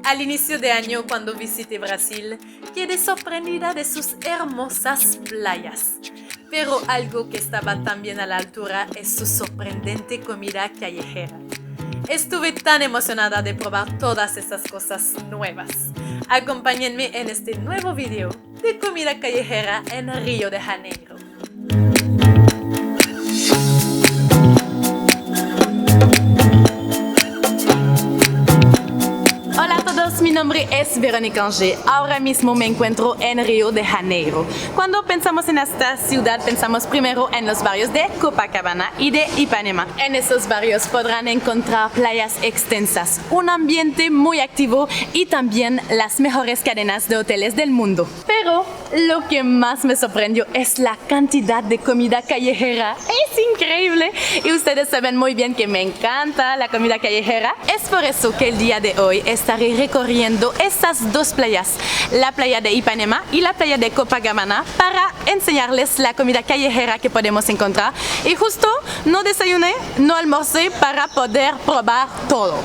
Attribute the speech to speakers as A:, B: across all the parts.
A: Al inicio de año, cuando visité Brasil, quedé sorprendida de sus hermosas playas. Pero algo que estaba también a la altura es su sorprendente comida callejera. Estuve tan emocionada de probar todas esas cosas nuevas. Acompáñenme en este nuevo video de comida callejera en Río de Janeiro. Mi nombre es Verónica Angé. Ahora mismo me encuentro en Río de Janeiro. Cuando pensamos en esta ciudad, pensamos primero en los barrios de Copacabana y de Ipanema. En esos barrios podrán encontrar playas extensas, un ambiente muy activo y también las mejores cadenas de hoteles del mundo. Pero lo que más me sorprendió es la cantidad de comida callejera. Es increíble y ustedes saben muy bien que me encanta la comida callejera. Es por eso que el día de hoy estaré recorriendo estas dos playas, la playa de Ipanema y la playa de Copacabana, para enseñarles la comida callejera que podemos encontrar. Y justo no desayuné, no almorcé para poder probar todo.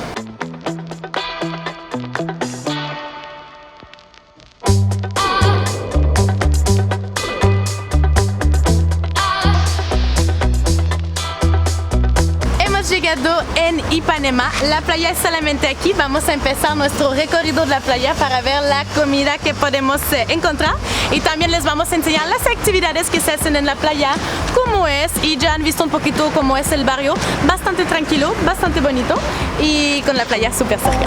A: Llegado en Ipanema, la playa es solamente aquí. Vamos a empezar nuestro recorrido de la playa para ver la comida que podemos encontrar y también les vamos a enseñar las actividades que se hacen en la playa, cómo es, y ya han visto un poquito cómo es el barrio, bastante tranquilo, bastante bonito y con la playa súper cerca.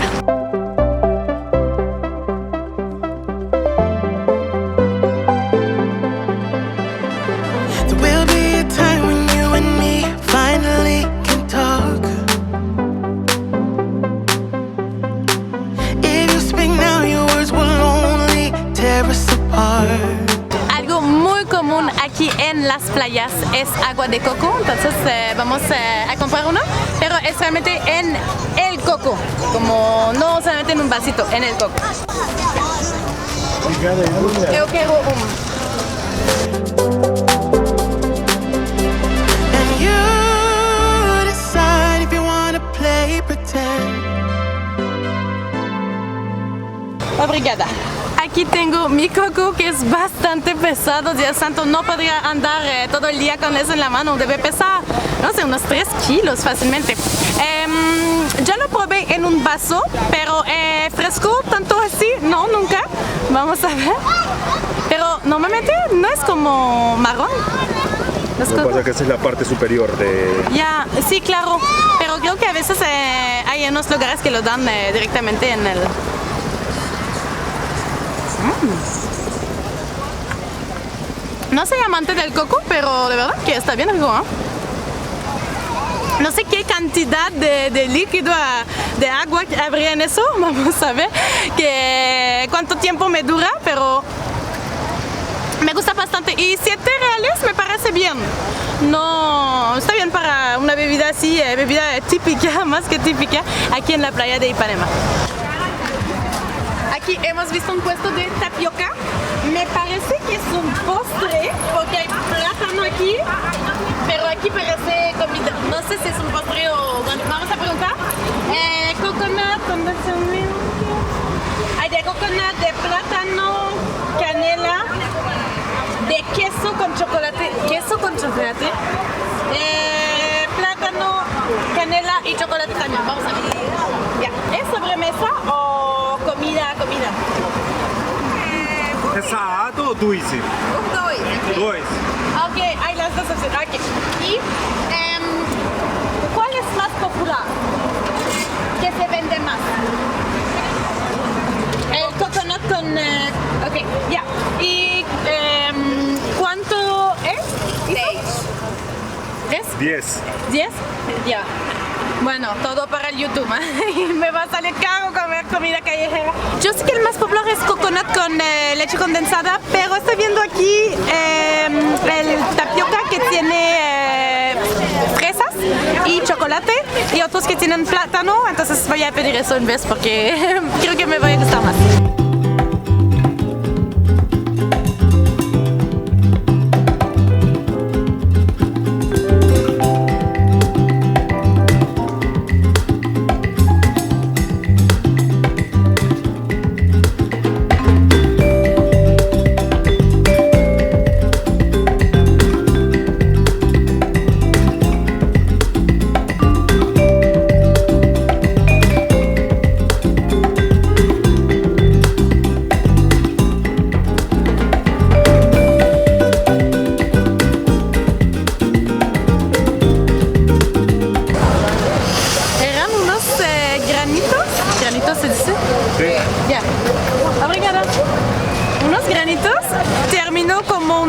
A: Algo muy común aquí en las playas es agua de coco, entonces vamos a comprar uno, pero es realmente en el coco, como no solamente en un vasito, en el coco. Yo quiero uno. Obrigada. Aquí tengo mi coco, que es bastante pesado. Dios santo, no podría andar todo el día con eso en la mano. Debe pesar, no sé, unos 3 kilos fácilmente. Ya lo probé en un vaso, pero fresco, tanto así, no, nunca. Vamos a ver. Pero normalmente no es como marrón.
B: Lo que pasa es que esa es la parte superior de...
A: Ya, sí, claro. Pero creo que a veces hay unos lugares que lo dan directamente en el... No soy amante del coco, pero de verdad que está bien rico, ¿eh? No sé qué cantidad de líquido, de agua habría en eso. Vamos a ver cuánto tiempo me dura, pero me gusta bastante. Y 7 reales me parece bien. No, está bien para una bebida así, bebida típica, más que típica, aquí en la playa de Ipanema. Aquí hemos visto un puesto de tapioca. Me parece que es un postre, porque hay plátano aquí, pero aquí parece comida. No sé si es un postre o... Bueno, vamos a preguntar. Coconut, hay de coconut, de plátano, canela, de queso con chocolate. Queso con chocolate. Plátano, canela y chocolate también. Vamos a ver. Ya. ¿Es sobremesa o comida?
B: ¿Es salado o dulce? Dois.
A: Ok, hay las dos opciones. Okay. ¿Y cuál es más popular? ¿Qué se vende más? El coconut con... ok, ya. ¿Y cuánto es? 6. ¿Es?
B: 10.
A: ¿10? Ya. Bueno, todo para el YouTube, ¿eh? Me va a salir caro comer comida callejera. Yo sé que el más popular es coconut con leche condensada, pero estoy viendo aquí el tapioca que tiene fresas y chocolate y otros que tienen plátano, entonces voy a pedir eso en vez porque creo que me va a gustar más.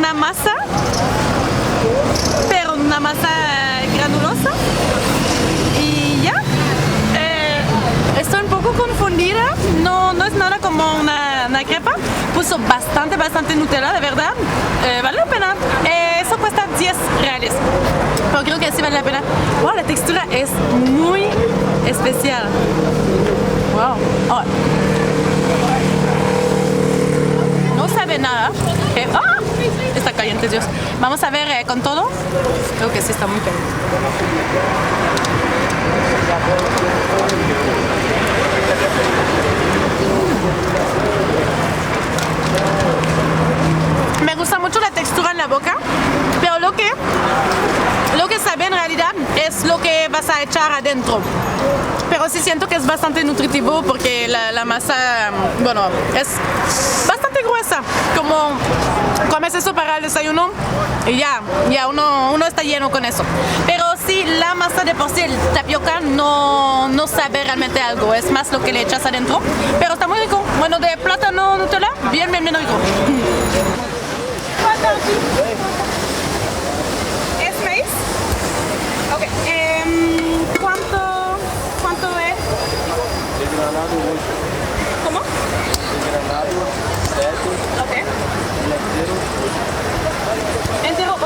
A: una masa, pero una masa granulosa. Y ya. Estoy un poco confundida, no es nada como una crepa. Puso bastante Nutella, de verdad. Vale la pena. Eso cuesta 10 reales. Pero creo que sí vale la pena. Wow, la textura es muy especial. Wow. Oh. No sabe nada. ¡Ah! Está caliente, Dios. Vamos a ver con todo. Creo que sí está muy caliente. Me gusta mucho la textura en la boca, pero lo que sabe en realidad es lo que vas a echar adentro. Pero sí siento que es bastante nutritivo porque la masa, bueno, es bastante gruesa. Como comes eso para el desayuno y ya uno está lleno con eso. Pero sí, la masa de por sí, el tapioca, no sabe realmente algo. Es más lo que le echas adentro. Pero está muy rico. Bueno, de plátano Nutella, bien rico. ¿Es maíz? Ok. ¿Cuánto es? ¿Cómo? Ok. ¿Entero 8?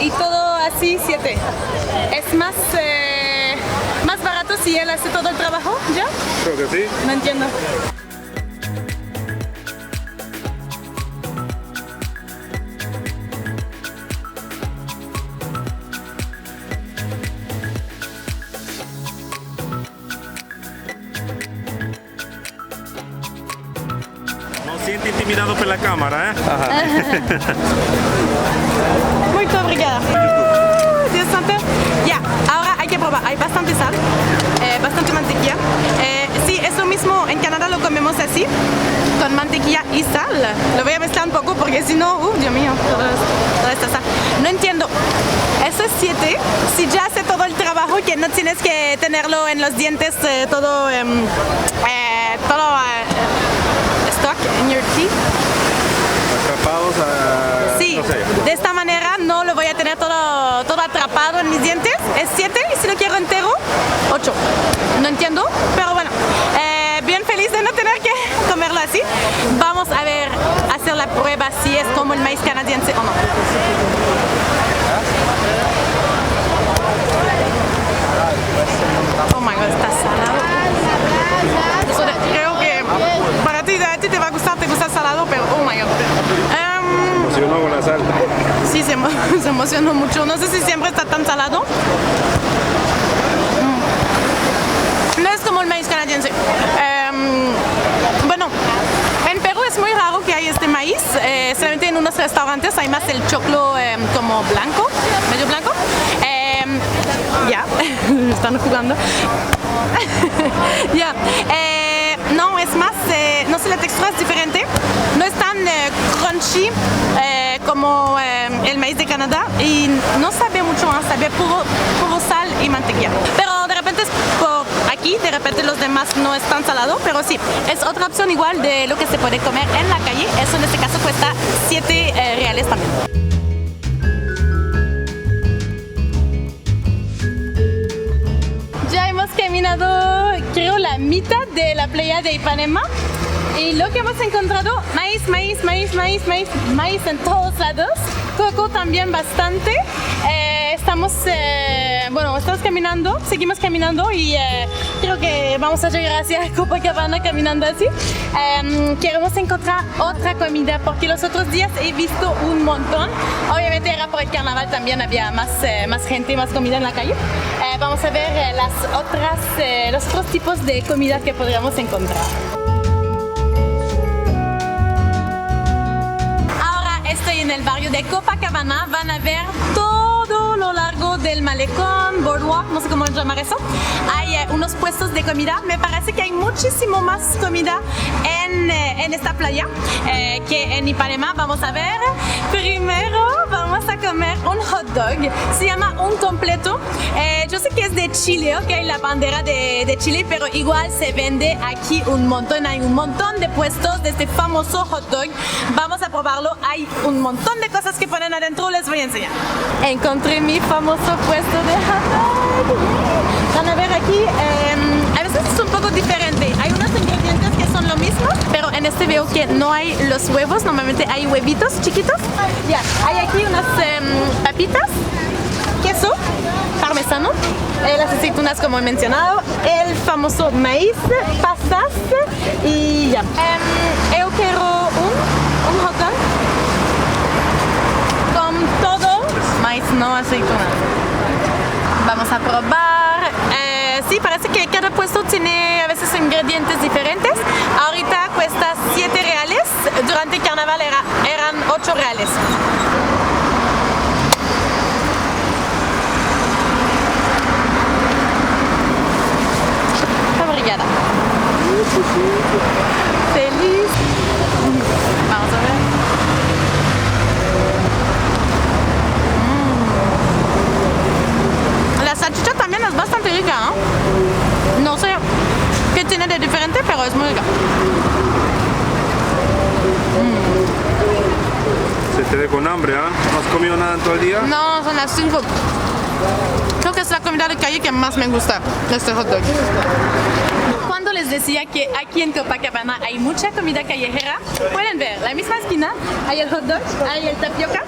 A: Y todo así 7. ¿Es más barato si él hace todo el trabajo? ¿Ya?
B: Creo que sí.
A: No entiendo.
B: Siente intimidado por la cámara, ¿eh?
A: Muy obrigada. Dios santo. Ya, ahora hay que probar. Hay bastante sal, bastante mantequilla. Sí, eso mismo en Canadá lo comemos así, con mantequilla y sal. Lo voy a mezclar un poco porque si no, Dios mío, toda esta sal. No entiendo. Eso es 7. Si ya hace todo el trabajo, que no tienes que tenerlo en los dientes, todo stock in your teeth.
B: Atrapados a...
A: Sí,
B: no sé.
A: de esta manera no lo voy a tener todo atrapado en mis dientes. Es 7 y si lo quiero entero, 8. No entiendo, pero bueno. Bien feliz de no tener que comerlo así. Vamos a ver, hacer la prueba si es como el maíz canadiense o no. Oh my god, está salado. Creo que para ti, a ti te va a gustar, te gusta salado, pero oh my god.
B: Se emocionó con la sal.
A: Sí, se emocionó mucho. No sé si siempre está tan salado. No es como el maíz canadiense. Bueno, en Perú es muy raro que hay este maíz. Solamente en unos restaurantes hay más el choclo como blanco, medio blanco. Ya, están jugando. Ya. No, es más, no sé, la textura es diferente. No es tan crunchy como el maíz de Canadá y no sabe mucho, sabe puro sal y mantequilla. Pero de repente es por aquí, de repente los demás no es tan salado, pero sí, es otra opción igual de lo que se puede comer en la calle. Eso en este caso cuesta 7 reales también. Ya hemos caminado, creo, la mitad de la playa de Ipanema y lo que hemos encontrado, maíz en todos lados, coco también bastante. Estamos caminando, seguimos caminando y creo que vamos a llegar hacia Copacabana caminando así. Queremos encontrar otra comida porque los otros días he visto un montón. Obviamente era por el carnaval, también había más gente, más comida en la calle. Vamos a ver los otros tipos de comida que podríamos encontrar. Ahora estoy en el barrio de Copacabana, van a ver todo lo largo del malecón, boardwalk, no sé cómo llamar eso. Hay unos puestos de comida. Me parece que hay muchísimo más comida en esta playa que en Ipanema. Vamos a ver. Primero vamos vamos a comer un hot dog. Se llama un completo. Yo sé que es de Chile, ok, la bandera de Chile, pero igual se vende aquí un montón. Hay un montón de puestos de este famoso hot dog. Vamos a probarlo. Hay un montón de cosas que ponen adentro. Les voy a enseñar. Encontré mi famoso puesto de hot dog. Van a ver aquí. A veces es un poco diferente. Hay unos ingredientes que son lo mismo, pero en este veo que no hay los huevos. Normalmente hay huevitos chiquitos. Ya, hay aquí unas papitas, queso, parmesano, las aceitunas como he mencionado, el famoso maíz, pasas y ya. Yo quiero un hot dog con todo maíz, no aceitunas. Vamos a probar. Sí, parece que cada puesto tiene a veces ingredientes diferentes. Ahorita cuesta 7 reales. Durante el carnaval eran 8 reales. Obrigada. Feliz. Vamos a ver. La salchicha también es bastante rica, ¿no? No sé qué tiene de diferente, pero es muy rica.
B: Se te ve con hambre, ¿ah? ¿No has comido nada en todo el día?
A: No, son las 5. Creo que es la comida de calle que más me gusta, este hot dog. Cuando les decía que aquí en Copacabana hay mucha comida callejera, pueden ver, la misma esquina, hay el hot dog, hay el tapioca,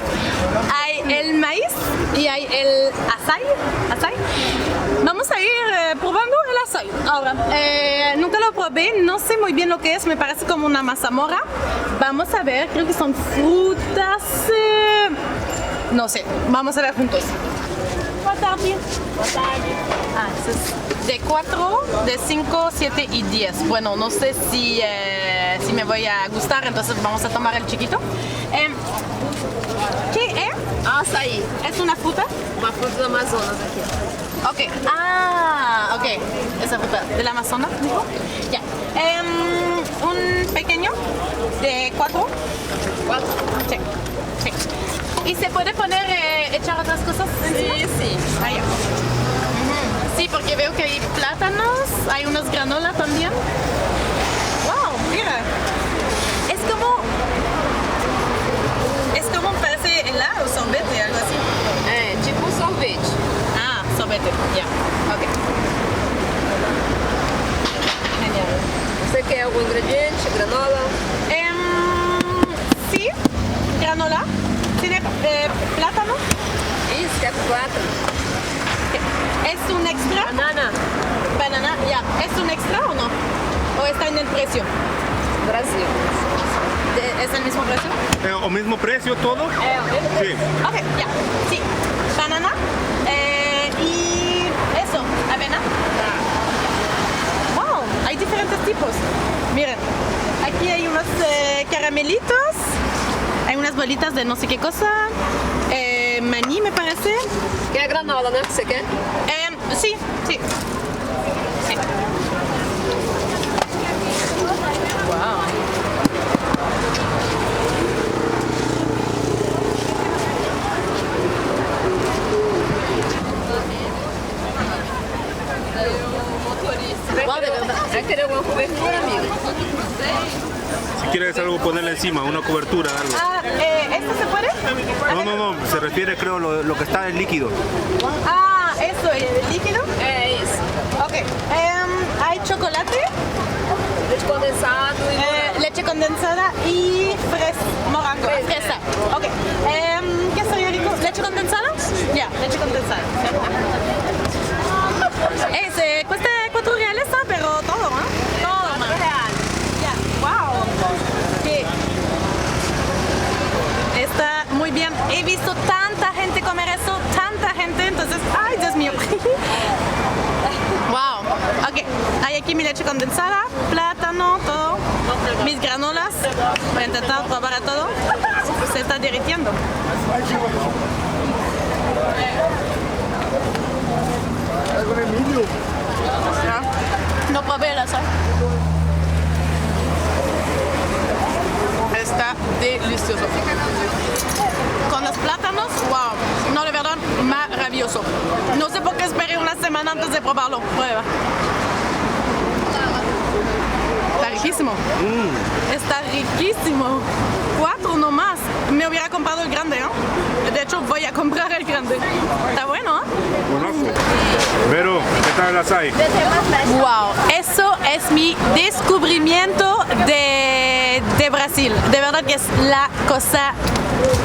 A: hay el maíz y hay el açaí. Vamos a ir probando el açaí. Ahora, nunca lo probé, no sé muy bien lo que es, me parece como una mazamorra. Vamos a ver, creo que son frutas, no sé, vamos a ver juntos. Boa tarde. Ah, es de 4, de 5, 7 y 10. Bueno, no sé si me voy a gustar, entonces vamos a tomar el chiquito. ¿Qué es?
C: Açaí,
A: ¿Es una fruta?
C: uma fruta do Amazonas aqui.
A: Ok. Ah, ok. Esa fruta del Amazonas. Ya. Un pequeño de 4.
C: Quatro.
A: Sí. Sí. ¿Y se puede poner, echar otras cosas encima?
C: Sí.
A: Ah, ya. Sí, porque veo que hay plátanos, hay unos granola también. Wow, mira. Es como parece helado o sorbete, algo así.
C: É, tipo um sorvete.
A: Ah, sorbete, ya. Ok. Genial.
C: Você quer algum ingrediente? Granola?
A: Sí, granola. ¿Tiene plátano?
C: Isso, quer plátano?
A: ¿Es un extra?
C: Banana?
A: Banana, ya. ¿Es un extra o no? ¿O está en el precio?
C: Brasil.
A: ¿Es el mismo precio?
B: ¿O mismo precio todo?
C: É, o mesmo
B: Sí.
A: Ok, ya. Sí. Banana. Y eso, avena. Wow, hay diferentes tipos. Miren, aquí hay unos caramelitos. Hay unas bolitas de no sé qué cosa. Maní, me parece.
C: Quer granola, né? Que você quer?
A: Sí, sí. Sí. Wow.
C: Wow, de verdade. Vai querer alguma cobertura, amigo?
B: Si quieres algo ponerle encima, una cobertura, algo.
A: Ah, ¿esto se puede?
B: No, se refiere creo lo que está en líquido.
A: Ah, eso, el líquido.
C: É isso.
A: Ok. Hay chocolate,
C: Leite condensado e
A: leche condensada y morango, fresa. Ok. ¿Qué sería rico? ¿Leche condensada? Ya, leche condensada. Se cuesta 4 reales, ¿no? Pero todo, ¿no? Todo, man. Ya, wow. Sí. Está muy bien. He visto tanta gente comer eso, tanta gente, entonces, ay, Dios mío. Wow. Ok, hay aquí mi leche condensada, plátano, todo, mis granolas. Voy a intentar probar a todo. Se está derritiendo. No probé la sal. Está delicioso. con los plátanos, wow, no, de verdad, maravilloso. No sé por qué esperé una semana antes de probarlo. Prueba. Está riquísimo. Está riquísimo. 4 nomás. Me hubiera comprado el grande, ¿eh? De hecho, voy a comprar el grande. Está bueno, ¿eh?
B: Buenazo. Pero, ¿qué tal el açaí?
A: Wow, eso es mi descubrimiento de Brasil. De verdad que es la cosa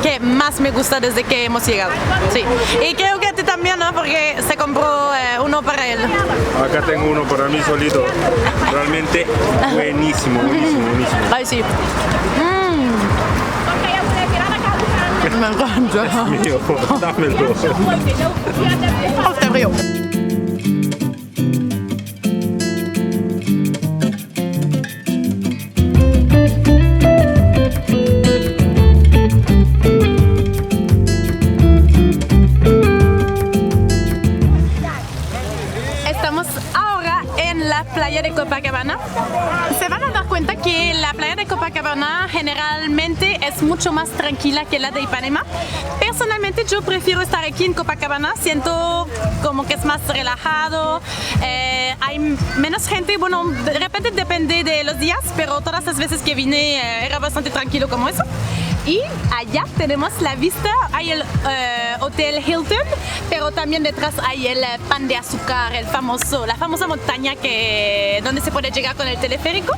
A: que más me gusta desde que hemos llegado. Sí. Y creo que a ti también, ¿no? Porque se compró uno para él.
B: Acá tengo uno para mí solito. Realmente buenísimo, buenísimo, buenísimo.
A: Ay, sí. Me encanta.
B: Mío, dámelo.
A: Oh, está frío. Estamos ahora en la playa de Copacabana. Se van a dar cuenta que la playa de Copacabana generalmente es mucho más tranquila que la de Ipanema. Personalmente yo prefiero estar aquí en Copacabana, siento como que es más relajado, hay menos gente, bueno, de repente depende de los días, pero todas las veces que vine era bastante tranquilo como eso. Y allá tenemos la vista, hay el Hotel Hilton, pero también detrás hay el Pan de Azúcar, la famosa montaña donde se puede llegar con el teleférico.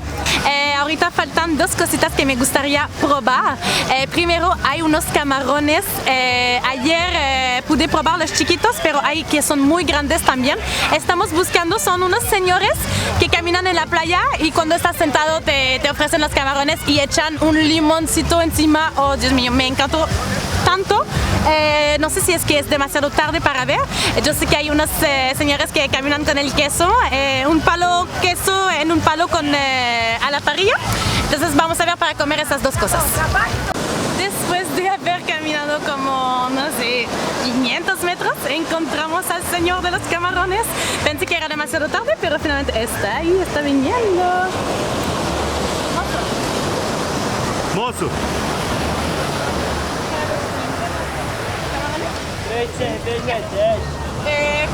A: Ahorita faltan 2 cositas que me gustaría probar. Primero hay unos camarones, ayer pude probar los chiquitos, pero hay que son muy grandes también. Estamos buscando, son unos señores que caminan en la playa y cuando estás sentado te ofrecen los camarones y echan un limoncito encima. Oh, Dios mío, me encantó tanto. No sé si es que es demasiado tarde para ver. Yo sé que hay unos señores que caminan con el queso, un palo queso en un palo a la parrilla. Entonces vamos a ver para comer esas 2 cosas. Después de haber caminado como, no sé, 500 metros, encontramos al señor de los camarones. Pensé que era demasiado tarde, pero finalmente está ahí, está viniendo.
B: Mozo.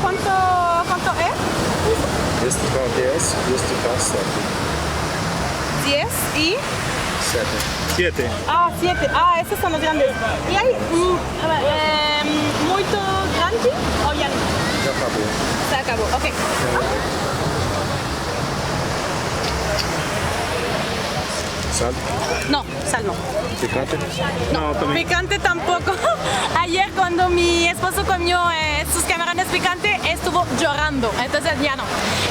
A: ¿Cuánto es?
D: Este está 10 y este está 7.
A: 10 y...
B: 7.
A: Ah, 7. Ah, esos son los grandes. ¿Y hay muy grande o ya no?
D: Já acabou.
A: Se acabó, ok.
D: Sal?
A: No, sal no.
D: Picante?
B: No, también.
A: Picante tampoco. Ayer cuando mi esposo comió sus camarones picantes estuvo llorando, entonces ya no.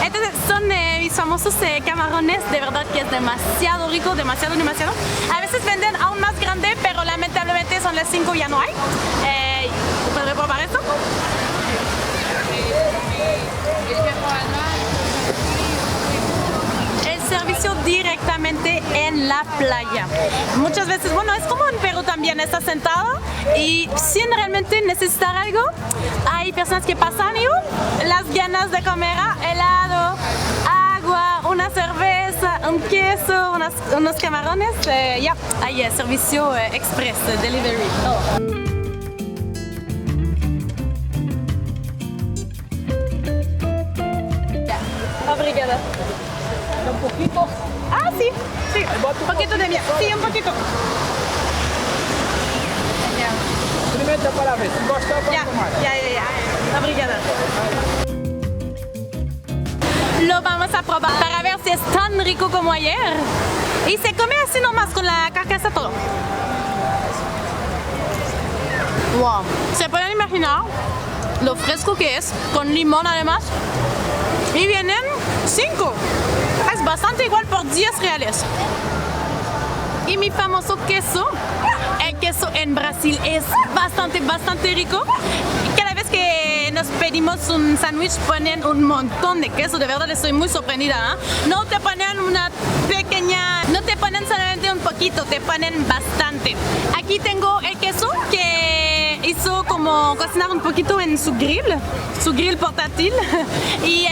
A: Entonces son mis famosos camarones, de verdad que es demasiado rico, demasiado. A veces venden aún más grande, pero lamentablemente son las 5 ya no hay. ¿Podré probar esto? Servicio directamente en la playa. Muchas veces, bueno, es como en Perú también, estás sentado y sin realmente necesitar algo, hay personas que pasan y las ganas de comer helado, agua, una cerveza, un queso, unos camarones, ya, hay servicio express, delivery. Obrigada.
C: Un poquito.
A: Ah, sí, un poquito de miel. Sí, un poquito.
C: Experimenta para ver. Si gostar, pode tomar.
A: Ya. Obrigada. Lo vamos a probar para ver si es tan rico como ayer. Y se come así nomás con la carcasa todo. Wow. ¿Se pueden imaginar lo fresco que es? Con limón además. Y vienen 5. Es bastante igual por 10 reales. Y mi famoso queso, el queso en Brasil es bastante rico. Y cada vez que nos pedimos un sándwich ponen un montón de queso, de verdad estoy muy sorprendida, ¿eh? No te ponen una pequeña, no te ponen solamente un poquito, te ponen bastante. Aquí tengo el queso que hizo como cocinar un poquito en su grill portátil y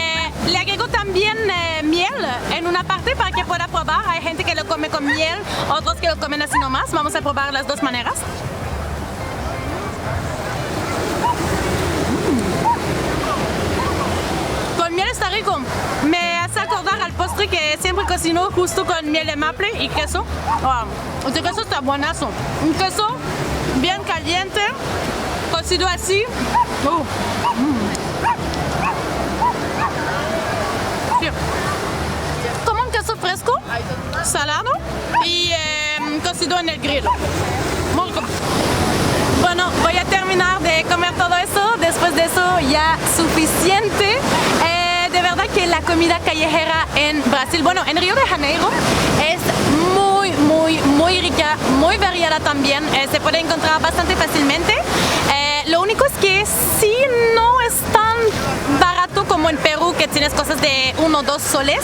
A: le agrego también miel en una parte para que pueda probar. Hay gente que lo come con miel, otros que lo comen así nomás. Vamos a probar las 2 maneras. rico. Me hace acordar al postre que siempre cocino justo con miel de maple y queso. Wow. Este queso está buenazo. Un queso bien caliente, cocido así. Sí. Como un queso fresco, salado y cocido en el grill. Muy rico. Bueno, voy a terminar de comer todo eso. Después de eso ya suficiente. De verdad que la comida callejera en Brasil, bueno, en Río de Janeiro es muy rica, muy variada también. Se puede encontrar bastante fácilmente. Lo único es que sí no es tan barato como en Perú, que tienes cosas de 1 o 2 soles.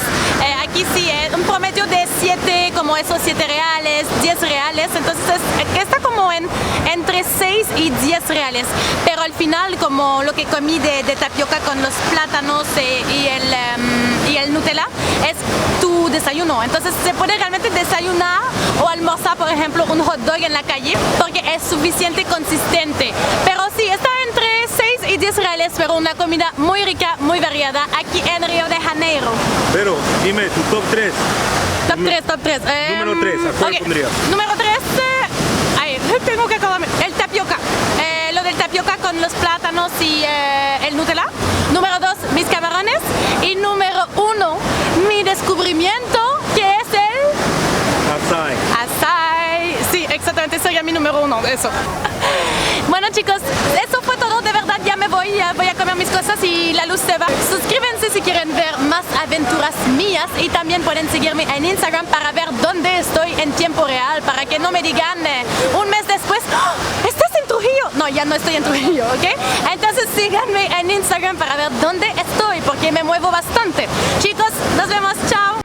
A: Aquí sí es un promedio de 7, como esos 7 reales, 10 reales. Entonces está como entre 6 y 10 reales. Pero al final, como lo que comí de tapioca con los plátanos y el Nutella, es tu desayuno. Entonces se puede realmente desayunar o almorzar, por ejemplo, un hot dog en la calle, porque es suficiente consistente. Pero sí, está entre 6 y 10 reales, pero una comida muy rica, muy variada aquí en Río de Janeiro.
B: Pero dime, tu top 3.
A: Top 3.
B: Número 3, ¿a cuál pondrías?
A: Número 3, tengo que acordarme. El tapioca. Lo del tapioca con los plátanos y el Nutella. Número 2, mis camarones. Y número 1, mi descubrimiento, que es el açaí. Sí, exactamente, sería mi número 1, eso. Bueno, chicos, eso fue todo. De verdad, ya me voy a comer mis cosas y la luz se va. Suscríbanse si quieren ver más aventuras mías y también pueden seguirme en Instagram para ver dónde estoy en tiempo real, para que no me digan un mes después, ¡oh! ¿Estás en Trujillo? No, ya no estoy en Trujillo, ¿ok? Entonces síganme en Instagram para ver dónde estoy, porque me muevo bastante. Chicos, nos vemos, chao.